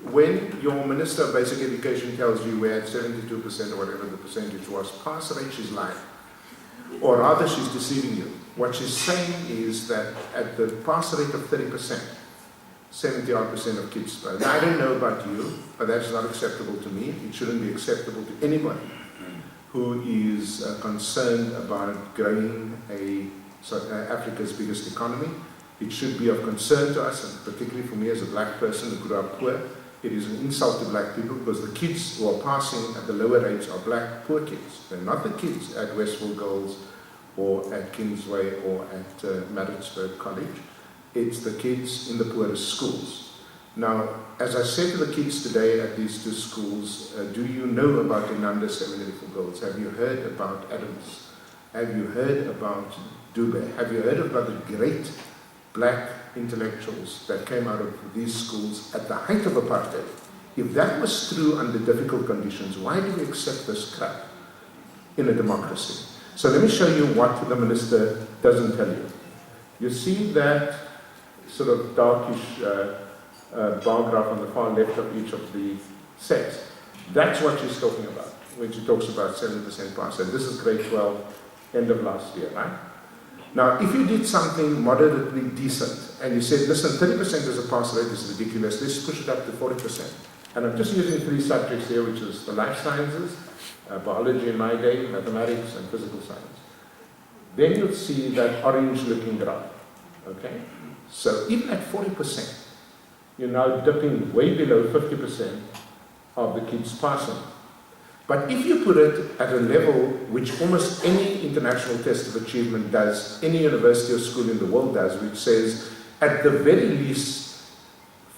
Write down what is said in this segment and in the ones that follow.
when your Minister of Basic Education tells you we're at 72% or whatever the percentage was, pass rate, she's lying. Or rather, she's deceiving you. What she's saying is that at the pass rate of 30%, 70% of kids pass. Now, I don't know about you, but that's not acceptable to me. It shouldn't be acceptable to anybody who is concerned about growing Africa's biggest economy. It should be of concern to us, and particularly for me as a black person who grew up poor. It is an insult to black people because the kids who are passing at the lower rates are black poor kids. They're not the kids at Westville Girls or at Kingsway or at Matric College. It's the kids in the poorest schools. Now, as I said to the kids today at these two schools, do you know about Inanda Seminary for Girls? Have you heard about Adams? Have you heard about Dube? Have you heard about the great black intellectuals that came out of these schools at the height of apartheid? If that was true under difficult conditions, why do we accept this crap in a democracy? So let me show you what the minister doesn't tell you. You see that sort of darkish bar graph on the far left of each of the sets. That's what she's talking about when she talks about 7% pass. And this is grade 12, end of last year, right? Now, if you did something moderately decent and you said, listen, 30% as a pass rate is ridiculous, let's push it up to 40%. And I'm just using 3 subjects here, which is the life sciences, biology in my day, mathematics, and physical science. Then you'll see that orange-looking graph, okay? So even at 40%, you're now dipping way below 50% of the kids passing. But if you put it at a level which almost any international test of achievement does, any university or school in the world does, which says at the very least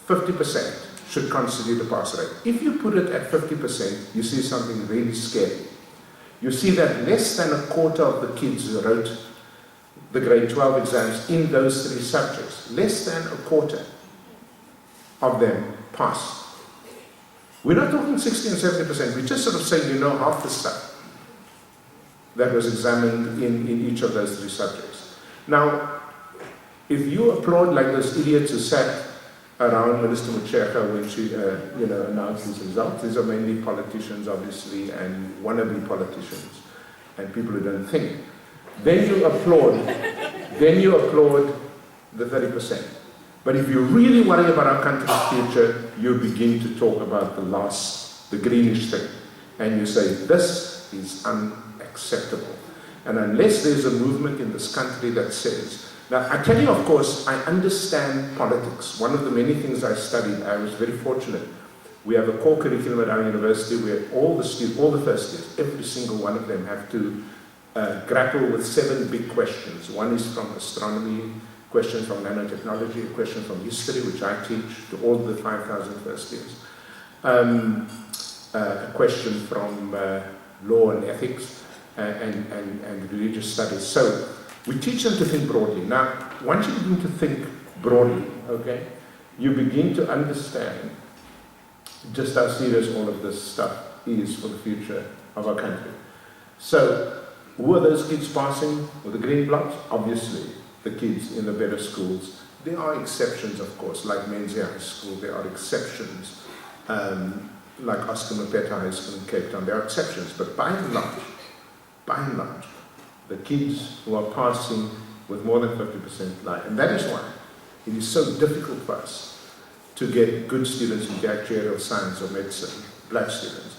50% should constitute a pass rate. If you put it at 50%, you see something really scary. You see that less than a quarter of the kids who wrote the grade 12 exams in those 3 subjects, less than a quarter of them passed. We're not talking 60 and 70%, we're just sort of saying, you know, half the stuff that was examined in each of those 3 subjects. Now, if you applaud like those idiots who sat around Minister Mutshekga when she announced these results, these are mainly politicians, obviously, and wannabe politicians, and people who don't think. Then you applaud the 30%. But if you really worry about our country's future, you begin to talk about the greenish thing. And you say, this is unacceptable. And unless there's a movement in this country that says, now I tell you, of course, I understand politics. One of the many things I studied, I was very fortunate. We have a core curriculum at our university where all the first years, every single one of them have to grapple with 7 big questions. One is from astronomy, question from nanotechnology, a question from history, which I teach to all the 5,000 first years, a question from law and ethics and religious studies. So we teach them to think broadly. Now, once you begin to think broadly, okay, you begin to understand just how serious all of this stuff is for the future of our country. So, who are those kids passing with the green blocks? Obviously, the kids in the better schools. There are exceptions, of course, like Menzies High School. There are exceptions, like Oscar Mapeta High School in Cape Town. There are exceptions, but by and large, the kids who are passing with more than 50% lie. And that is why it is so difficult for us to get good students in the actuarial science or medicine, black students,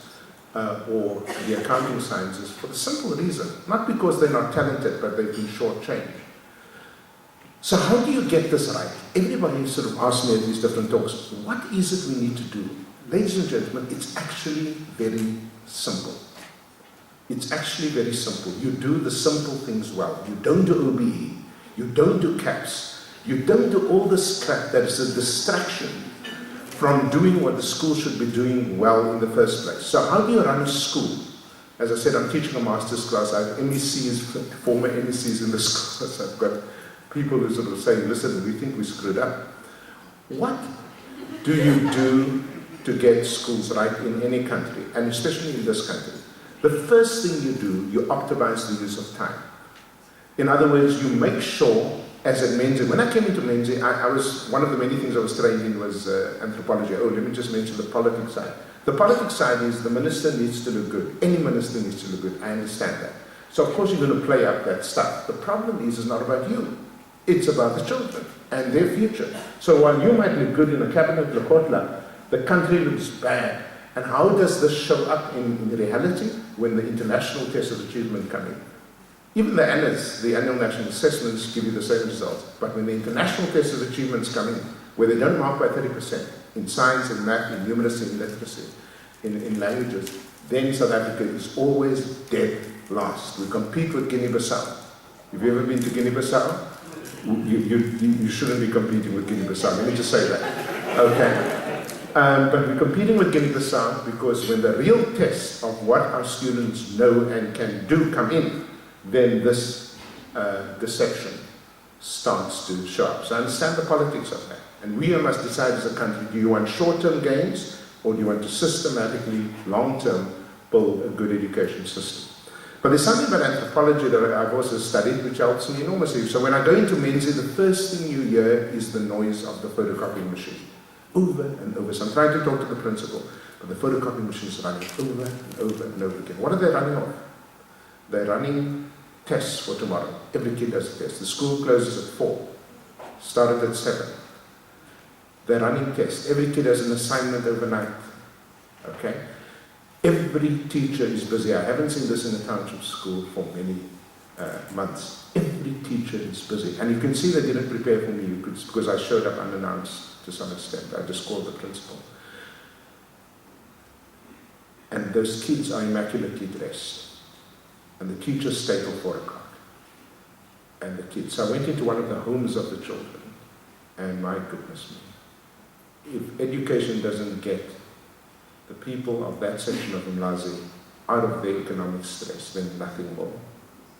or the accounting sciences, for the simple reason, not because they're not talented, but they've been shortchanged. So how do you get this right? Everybody sort of asks me at these different talks, what is it we need to do? Ladies and gentlemen, it's actually very simple. It's actually very simple. You do the simple things well. You don't do OBE. You don't do CAPS. You don't do all this crap that is a distraction from doing what the school should be doing well in the first place. So how do you run a school? As I said, I'm teaching a master's class. I have MECs, former MECs in this class. I've got people who sort of say, listen, we think we screwed up. What do you do to get schools right in any country, and especially in this country? The first thing you do, you optimize the use of time. In other words, you make sure as at Menzies. When I came into Menzies, I was, one of the many things I was trained in was anthropology. Oh, let me just mention the politics side. The politics side is the minister needs to look good. Any minister needs to look good. I understand that. So of course you're going to play up that stuff. The problem is, it's not about you. It's about the children and their future. So while you might look good in a cabinet Lekotla, the country looks bad. And how does this show up in reality when the international tests of achievement come in? Even the ANAs, the annual national assessments, give you the same results. But when the international tests of achievements come in, where they don't mark by 30% in science, in math, in numeracy, in literacy, in languages, then South Africa is always dead last. We compete with Guinea-Bissau. Have you ever been to Guinea-Bissau? You shouldn't be competing with Guinea-Bissau. Let me just say that. Okay. But we're competing with Guinea-Bissau because when the real tests of what our students know and can do come in, then this deception starts to show up. So I understand the politics of that. And we must decide as a country, do you want short-term gains or do you want to systematically, long-term, build a good education system? But there's something about anthropology that I've also studied which helps me enormously. So when I go into Menzies, the first thing you hear is the noise of the photocopying machine. Over and over. So I'm trying to talk to the principal, but the photocopying machine is running over and over and over again. What are they running off? They're running tests for tomorrow. Every kid does a test. The school closes at 4. Started at 7. They're running tests. Every kid has an assignment overnight. Okay? Every teacher is busy. I haven't seen this in a township school for many months. Every teacher is busy. And you can see they didn't prepare for me because I showed up unannounced to some extent. I just called the principal. And those kids are immaculately dressed. And the teachers stay till 4 o'clock. And the kids. So I went into one of the homes of the children. And my goodness me. If education doesn't get the people of that section of Mlazi out of their economic stress, then nothing will.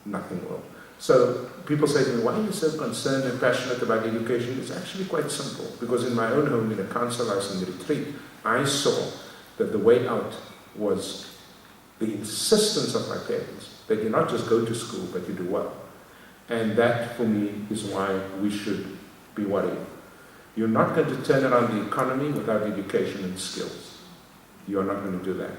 Nothing will. So people say to me, why are you so concerned and passionate about education? It's actually quite simple. Because in my own home, in a council house in the retreat, I saw that the way out was the insistence of my parents that you not just go to school, but you do well. And that, for me, is why we should be worried. You're not going to turn around the economy without education and skills. You are not going to do that.